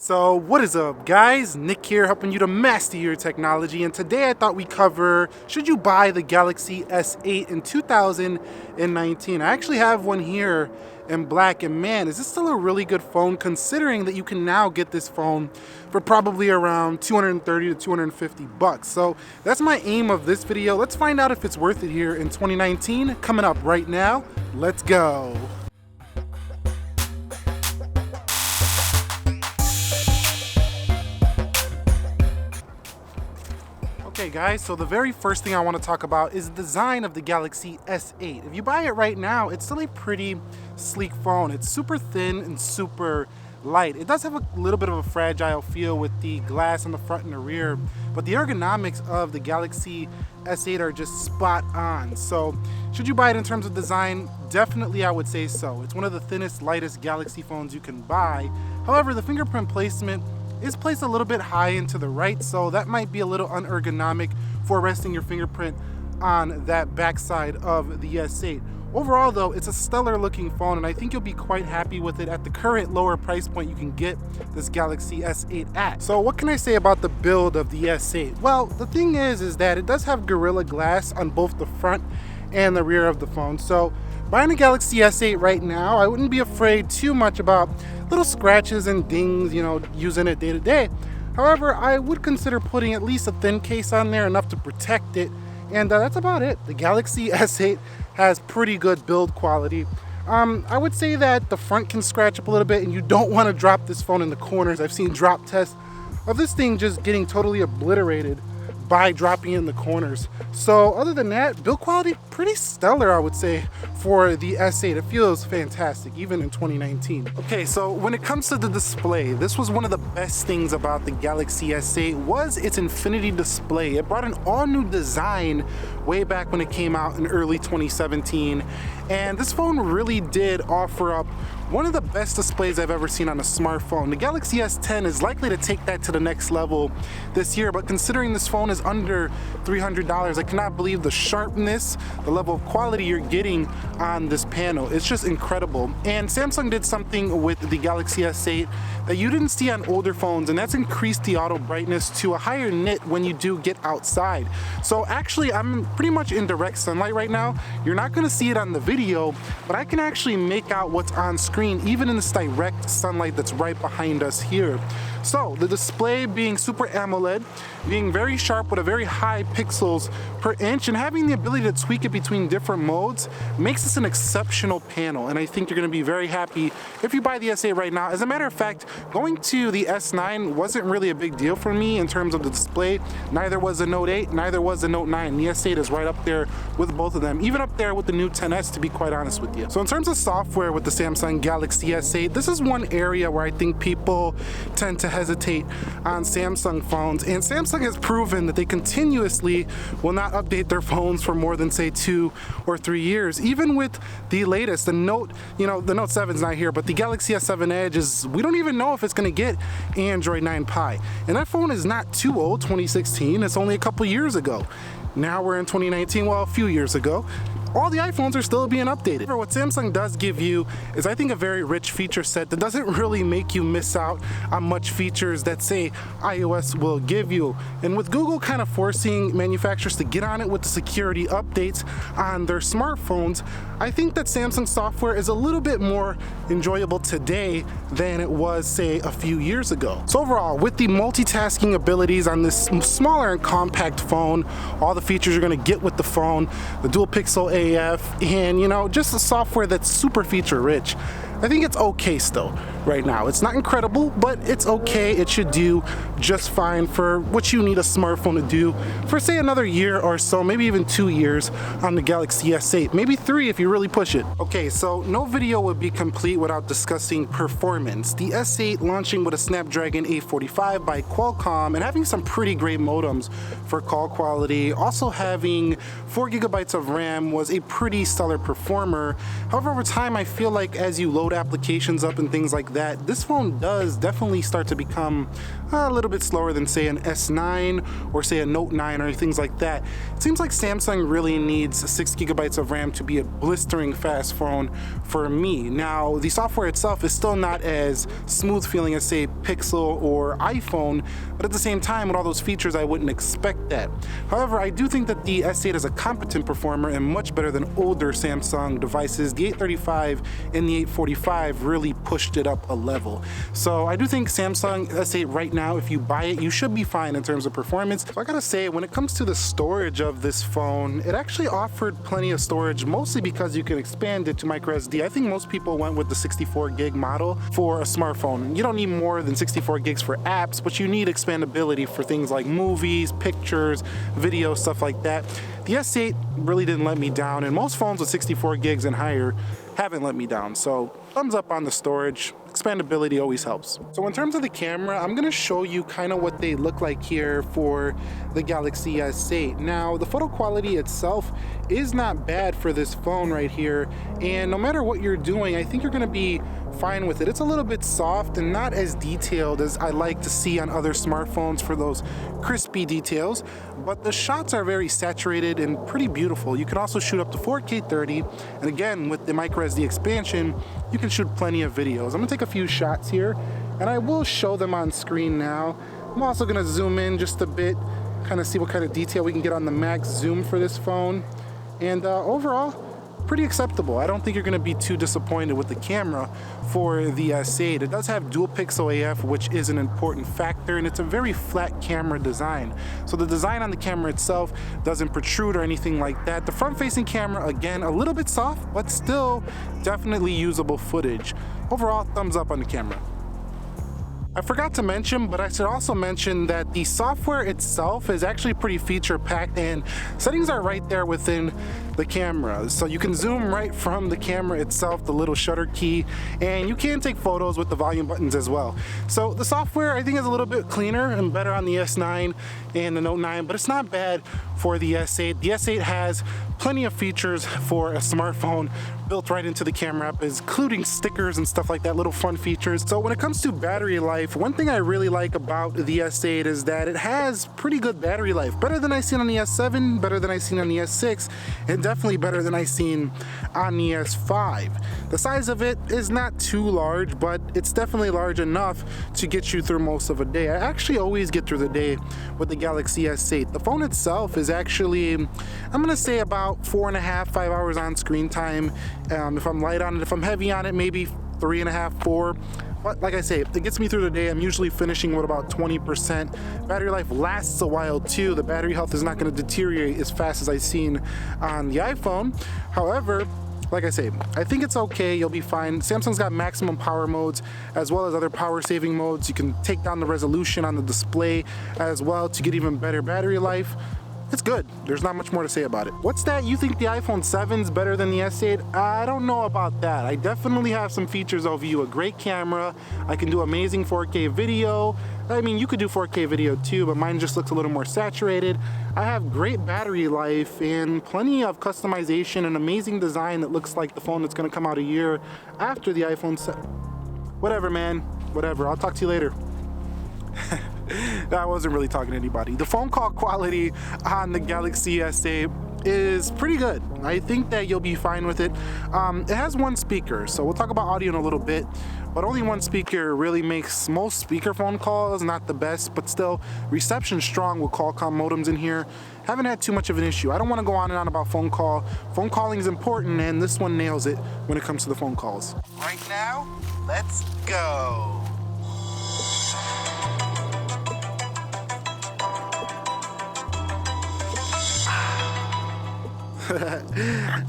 So what is up guys, Nick here helping you to master your technology, and today I thought we'd cover should you buy the Galaxy S8 in 2019. I actually have one here in black, and man, is this still a really good phone considering that you can now get this phone for probably around 230 to 250 bucks. So that's my aim of this video. Let's find out if it's worth it here in 2019. Coming up right now, let's go. Okay guys, so the very first thing I want to talk about is the design of the Galaxy S8. If you buy it right now, it's still a pretty sleek phone. It's super thin and super light. It does have a little bit of a fragile feel with the glass on the front and the rear, but the ergonomics of the Galaxy S8 are just spot on. So should you buy it in terms of design? Definitely I would say so. It's one of the thinnest, lightest Galaxy phones you can buy. However, the fingerprint placement is placed a little bit high and to the right, so that might be a little unergonomic for resting your fingerprint on that backside of the S8. Overall though, it's a stellar looking phone, and I think you'll be quite happy with it at the current lower price point you can get this Galaxy S8 at. So what can I say about the build of the S8? Well, the thing is that it does have Gorilla Glass on both the front and the rear of the phone. So buying a Galaxy S8 right now, I wouldn't be afraid too much about little scratches and dings, using it day to day. However, I would consider putting at least a thin case on there, enough to protect it, and that's about it. The Galaxy S8 has pretty good build quality. I would say that the front can scratch up a little bit, and you don't want to drop this phone in the corners. I've seen drop tests of this thing just getting totally obliterated by dropping in the corners. So other than that, build quality pretty stellar, I would say, for the S8. It feels fantastic even in 2019. Okay, so when it comes to the display, this was one of the best things about the Galaxy S8 was its infinity display. It brought an all-new design way back when it came out in early 2017, and this phone really did offer up one of the best displays I've ever seen on a smartphone. The Galaxy S10 is likely to take that to the next level this year, but considering this phone is under $300, I cannot believe the sharpness, the level of quality you're getting on this panel. It's just incredible. And Samsung did something with the Galaxy S8 that you didn't see on older phones, and that's increased the auto brightness to a higher nit when you do get outside. So actually, I'm pretty much in direct sunlight right now. You're not gonna see it on the video, but I can actually make out what's on screen even in this direct sunlight that's right behind us here. So the display being Super AMOLED, being very sharp with a very high pixels per inch, and having the ability to tweak it between different modes makes this an exceptional panel, and I think you're going to be very happy if you buy the S8 right now. As a matter of fact, going to the S9 wasn't really a big deal for me in terms of the display. Neither was the Note 8, neither was the Note 9. The S8 is right up there with both of them, even up there with the new XS, to be quite honest with you. So in terms of software with the Samsung Galaxy S8, this is one area where I think people tend to hesitate on Samsung phones, and Samsung has proven that they continuously will not update their phones for more than say 2 or 3 years. Even with the latest, the Note, the Note 7 is not here, but the Galaxy S7 Edge is, we don't even know if it's going to get Android 9 Pie, and that phone is not too old. 2016, it's only a couple years ago. Now we're in 2019, well, a few years ago. All the iPhones are still being updated. What Samsung does give you is, I think, a very rich feature set that doesn't really make you miss out on much features that, say, iOS will give you. And with Google kind of forcing manufacturers to get on it with the security updates on their smartphones, I think that Samsung software is a little bit more enjoyable today than it was, say, a few years ago. So overall, with the multitasking abilities on this smaller and compact phone, all the features you're going to get with the phone, the dual pixel AF, and just a software that's super feature rich, I think it's okay still right now. It's not incredible, but it's okay. It should do just fine for what you need a smartphone to do for, say, another year or so, maybe even 2 years on the Galaxy S8, maybe 3 if you really push it. Okay, so no video would be complete without discussing performance. The S8 launching with a Snapdragon 845 by Qualcomm and having some pretty great modems for call quality, also having 4 gigabytes of RAM, was a pretty stellar performer. However, over time, I feel like as you load applications up and things like like that, this phone does definitely start to become a little bit slower than say an S9 or say a Note 9 or things like that. It seems like Samsung really needs 6 gigabytes of RAM to be a blistering fast phone for me. Now, the software itself is still not as smooth feeling as say Pixel or iPhone, but at the same time, with all those features, I wouldn't expect that. However, I do think that the S8 is a competent performer and much better than older Samsung devices. The 835 and the 845 really pushed it up a level. So I do think Samsung S8 right now, if you buy it, you should be fine in terms of performance. So I gotta say, when it comes to the storage of this phone, it actually offered plenty of storage, mostly because you can expand it to micro SD. I think most people went with the 64 gig model for a smartphone. You don't need more than 64 gigs for apps, but you need expandability for things like movies, pictures, video, stuff like that. The S8 really didn't let me down, and most phones with 64 gigs and higher haven't let me down. So thumbs up on the storage. Expandability always helps. So in terms of the camera, I'm gonna show you kind of what they look like here for the Galaxy S8. Now, the photo quality itself is not bad for this phone right here, and no matter what you're doing, I think you're gonna be fine with it. It's a little bit soft and not as detailed as I like to see on other smartphones for those crispy details, but the shots are very saturated and pretty beautiful. You can also shoot up to 4K 30, and again, with the micro SD expansion, you can shoot plenty of videos. I'm gonna take a few shots here, and I will show them on screen now. I'm also gonna zoom in just a bit, kind of see what kind of detail we can get on the max zoom for this phone. And overall, pretty acceptable. I don't think you're gonna be too disappointed with the camera for the S8. It does have dual pixel AF, which is an important factor, and it's a very flat camera design. So the design on the camera itself doesn't protrude or anything like that. The front-facing camera, again, a little bit soft, but still definitely usable footage. Overall, thumbs up on the camera. I forgot to mention, but I should also mention that the software itself is actually pretty feature packed, and settings are right there within the camera. So you can zoom right from the camera itself, the little shutter key, and you can take photos with the volume buttons as well. So the software I think is a little bit cleaner and better on the S9 and the Note 9, but it's not bad for the S8. The S8 has plenty of features for a smartphone built right into the camera app, including stickers and stuff like that, little fun features. So when it comes to battery life, one thing I really like about the S8 is that it has pretty good battery life. Better than I've seen on the S7, better than I've seen on the S6, and definitely better than I've seen on the S5. The size of it is not too large, but it's definitely large enough to get you through most of a day. I actually always get through the day with the Galaxy S8. The phone itself is actually, I'm gonna say about 4.5, 5 hours on screen time. If I'm light on it, if I'm heavy on it, maybe 3.5, 4. But like I say, it gets me through the day. I'm usually finishing with about 20%. Battery life lasts a while too. The battery health is not going to deteriorate as fast as I've seen on the iPhone. However, like I say, I think it's okay. You'll be fine. Samsung's got maximum power modes as well as other power saving modes. You can take down the resolution on the display as well to get even better battery life. It's good. There's not much more to say about it. What's that? You think the iPhone 7's better than the S8? I don't know about that. I definitely have some features over you. A great camera. I can do amazing 4K video. I mean, you could do 4K video too, but mine just looks a little more saturated. I have great battery life and plenty of customization and amazing design that looks like the phone that's gonna come out a year after the iPhone 7. Whatever, man. Whatever. I'll talk to you later. I wasn't really talking to anybody. The phone call quality on the Galaxy S8 is pretty good. I think that you'll be fine with it. It has one speaker, so we'll talk about audio in a little bit, but only one speaker really makes most speakerphone calls not the best, but still reception strong with Qualcomm modems in here. Haven't had too much of an issue. I don't want to go on and on about phone call. Phone calling is important, and this one nails it when it comes to the phone calls. Right now, let's go.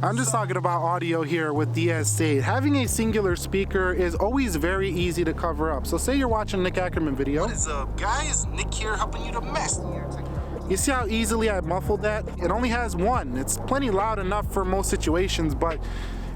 I'm just talking about audio here with the S8. Having a singular speaker is always very easy to cover up. So say you're watching a Nick Ackerman video. What is up, guys? Nick here helping you to mess. You see how easily I muffled that? It only has one. It's plenty loud enough for most situations, but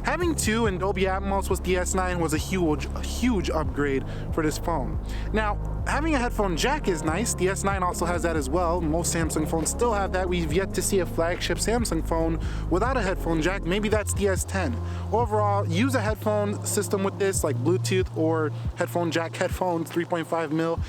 Having 2 and Dolby Atmos with the S9 was a huge upgrade for this phone. Now, having a headphone jack is nice. The S9 also has that as well. Most Samsung phones still have that. We've yet to see a flagship Samsung phone without a headphone jack. Maybe that's the S10. Overall, use a headphone system with this, like Bluetooth or headphone jack headphones, 3.5 mil.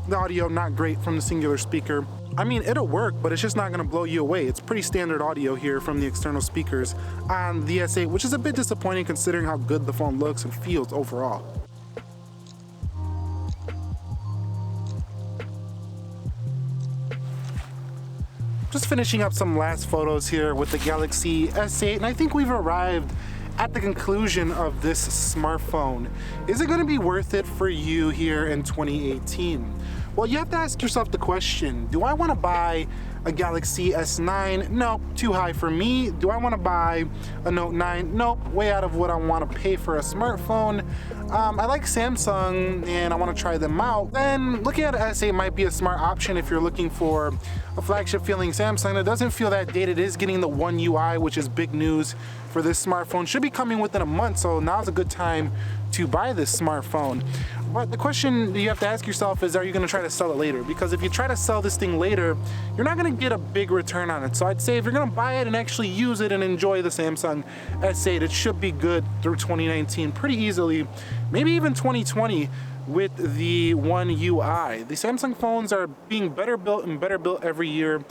The audio not great from the singular speaker. I mean, it'll work, but it's just not gonna blow you away. It's pretty standard audio here from the external speakers on the S8, which is a bit disappointing considering how good the phone looks and feels overall. Just finishing up some last photos here with the Galaxy S8, and I think we've arrived at the conclusion of this smartphone. Is it going to be worth it for you here in 2018? Well, you have to ask yourself the question, do I want to buy a Galaxy S9? No, too high for me. Do I want to buy a Note 9? Nope, way out of what I want to pay for a smartphone. I like Samsung and I want to try them out. Then looking at an S8 might be a smart option if you're looking for a flagship feeling Samsung that doesn't feel that dated. It is getting the One UI, which is big news for this smartphone. Should be coming within a month, so now's a good time to buy this smartphone. But the question you have to ask yourself is, are you going to try to sell it later? Because if you try to sell this thing later, you're not going to get a big return on it. So I'd say if you're going to buy it and actually use it and enjoy the Samsung S8, it should be good through 2019 pretty easily, maybe even 2020 with the One UI. The Samsung phones are being better built and better built every year.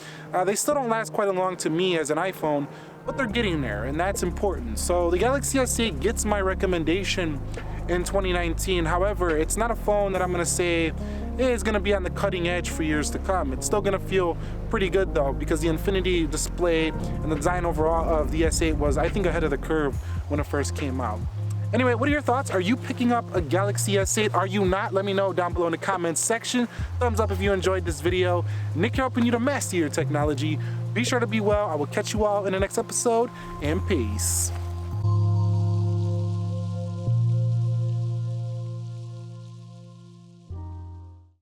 They still don't last quite as long to me as an iPhone, but they're getting there, and that's important. So the Galaxy S8 gets my recommendation in 2019. However, it's not a phone that I'm gonna say is gonna be on the cutting edge for years to come. It's still gonna feel pretty good though, because the Infinity display and the design overall of the S8 was, I think, ahead of the curve when it first came out. Anyway, what are your thoughts? Are you picking up a Galaxy S8? Are you not? Let me know down below in the comments section. Thumbs up if you enjoyed this video. Nick helping you to master your technology. Be sure to be well. I will catch you all in the next episode, and peace.